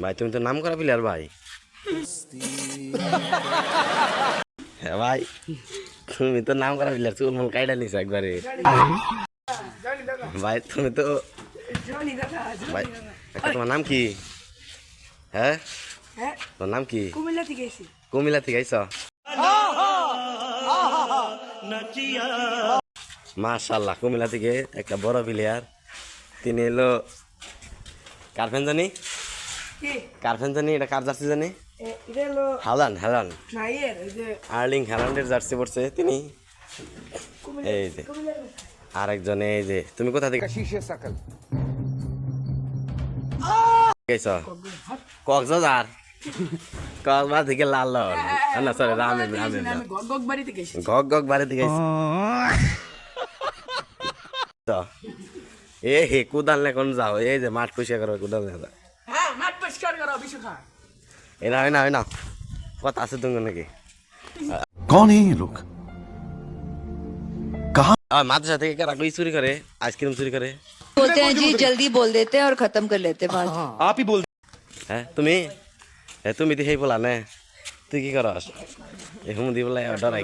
ভাই তুমি তো নাম করা প্লেয়ার ভাই। হ্যাঁ ভাই তুমি তো নাম করা প্লেয়ার, চুল মুল কাইটা নিছো একবারে। ভাই তুমি তো ভাই তোমার নাম কি? হ্যাঁ তোমার নাম কি? কুমিল্লা থেকে এসেছি। কুমিল্লা থেকে আইছ? মাশাআল্লাহ, কুমিল্লা থেকে একটা বড় প্লেয়ার। তিনি এলো কার ফ্যান জানি? কার ফ্যান জানি? এটা কার জার্সি জানি? হ্যালান্ড। না এর ওই যে আর্লিং হ্যালান্ডের জার্সি পড়ছে তিনি। এই যে আরেকজন, এই যে তুমি কোথা থেকে গেছ? কক্সবাজার। কক্সবাজার থেকে লাল না সরি রামের আমি গগ বাড়ি থেকে এসেছি। ঘক বাড়ি থেকে আইছি। তো এ হে কুদাল এখন যাও, এই যে মাঠ পরিষ্কার করো, কুদাল না যাও। হ্যাঁ মাঠ পরিষ্কার করো বিশুখা। এই না কথা আছে তুমি নাকি? कौन है ये लोग? মাদ্রাসা থেকে কারা কই চুরি করে? আইসক্রিম চুরি করে। बोलते हैं जी जल्दी बोल देते हैं और खत्म कर लेते हैं बात। आप ही बोल হ্যাঁ তুমি তো সেই বলা নে, তুই কি করস? এই হুম দি বলে ডরাই।